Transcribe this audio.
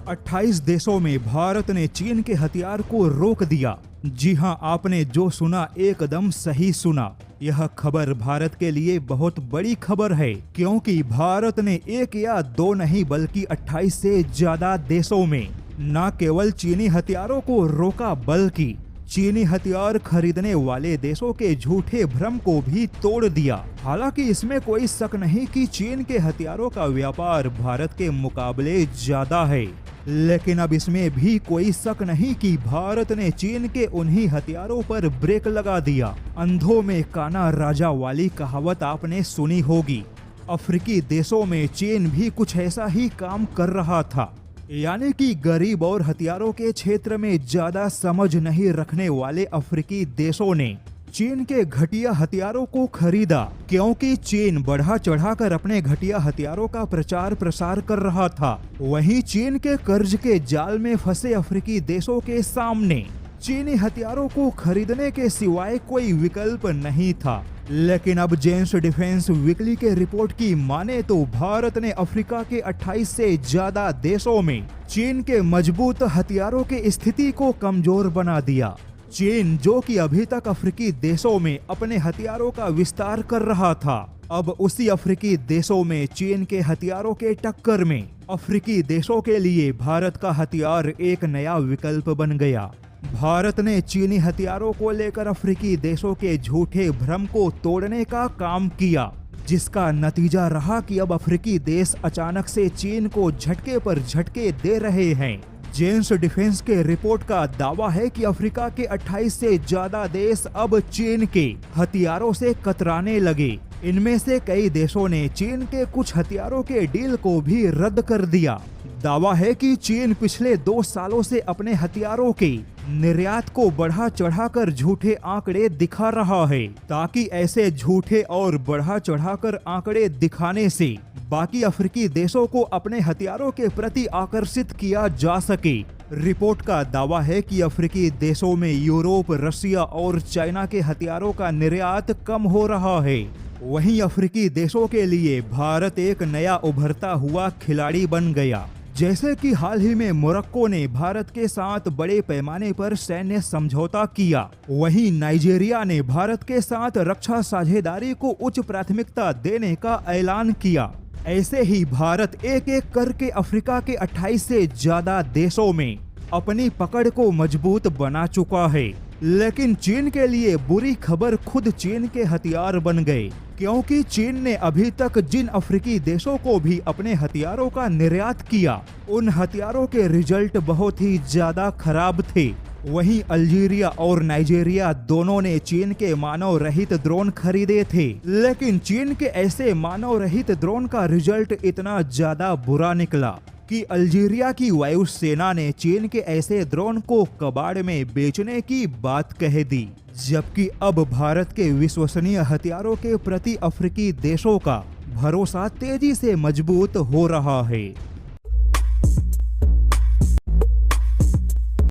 28 देशों में भारत ने चीन के हथियार को रोक दिया। जी हां, आपने जो सुना एकदम सही सुना। यह खबर भारत के लिए बहुत बड़ी खबर है, क्योंकि भारत ने एक या दो नहीं बल्कि 28 से ज्यादा देशों में न केवल चीनी हथियारों को रोका, बल्कि चीनी हथियार खरीदने वाले देशों के झूठे भ्रम को भी तोड़ दिया। हालांकि इसमें कोई शक नहीं कि चीन के हथियारों का व्यापार भारत के मुकाबले ज्यादा है, लेकिन अब इसमें भी कोई शक नहीं कि भारत ने चीन के उन्हीं हथियारों पर ब्रेक लगा दिया। अंधों में काना राजा वाली कहावत आपने सुनी होगी। अफ्रीकी देशों में चीन भी कुछ ऐसा ही काम कर रहा था, यानी कि गरीब और हथियारों के क्षेत्र में ज्यादा समझ नहीं रखने वाले अफ्रीकी देशों ने चीन के घटिया हथियारों को खरीदा, क्योंकि चीन बढ़ा चढ़ाकर अपने घटिया हथियारों का प्रचार प्रसार कर रहा था। वहीं चीन के कर्ज के जाल में फंसे अफ्रीकी देशों के सामने चीनी हथियारों को खरीदने के सिवाय कोई विकल्प नहीं था। लेकिन अब जेन्स डिफेंस वीकली के रिपोर्ट की माने तो भारत ने अफ्रीका के 28 से ज्यादा देशों में चीन के मजबूत हथियारों की स्थिति को कमजोर बना दिया। चीन, जो कि अभी तक अफ्रीकी देशों में अपने हथियारों का विस्तार कर रहा था, अब उसी अफ्रीकी देशों में चीन के हथियारों के टक्कर में अफ्रीकी देशों के लिए भारत का हथियार एक नया विकल्प बन गया। भारत ने चीनी हथियारों को लेकर अफ्रीकी देशों के झूठे भ्रम को तोड़ने का काम किया, जिसका नतीजा रहा कि अब अफ्रीकी देश अचानक से चीन को झटके पर झटके दे रहे हैं। जेन्स डिफेंस के रिपोर्ट का दावा है कि अफ्रीका के 28 से ज्यादा देश अब चीन के हथियारों से कतराने लगे। इनमें से कई देशों ने चीन के कुछ हथियारों के डील को भी रद्द कर दिया। दावा है कि चीन पिछले 2 सालों से अपने हथियारों के निर्यात को बढ़ा चढ़ाकर झूठे आंकड़े दिखा रहा है, ताकि ऐसे झूठे और बढ़ा चढ़ाकर आंकड़े दिखाने से बाकी अफ्रीकी देशों को अपने हथियारों के प्रति आकर्षित किया जा सके। रिपोर्ट का दावा है कि अफ्रीकी देशों में यूरोप, रशिया और चाइना के हथियारों का निर्यात कम हो रहा है। वहीं अफ्रीकी देशों के लिए भारत एक नया उभरता हुआ खिलाड़ी बन गया। जैसे कि हाल ही में मोरक्को ने भारत के साथ बड़े पैमाने पर सैन्य समझौता किया, वहीं नाइजीरिया ने भारत के साथ रक्षा साझेदारी को उच्च प्राथमिकता देने का ऐलान किया। ऐसे ही भारत एक एक करके अफ्रीका के 28 से ज्यादा देशों में अपनी पकड़ को मजबूत बना चुका है। लेकिन चीन के लिए बुरी खबर खुद चीन के हथियार बन गए, क्योंकि चीन ने अभी तक जिन अफ्रीकी देशों को भी अपने हथियारों का निर्यात किया, उन हथियारों के रिजल्ट बहुत ही ज्यादा खराब थे। वहीं अल्जीरिया और नाइजीरिया दोनों ने चीन के मानव रहित ड्रोन खरीदे थे, लेकिन चीन के ऐसे मानव रहित ड्रोन का रिजल्ट इतना ज्यादा बुरा निकला कि अल्जीरिया की वायुसेना ने चीन के ऐसे ड्रोन को कबाड़ में बेचने की बात कह दी। जबकि अब भारत के विश्वसनीय हथियारों के प्रति अफ्रीकी देशों का भरोसा तेजी से मजबूत हो रहा है।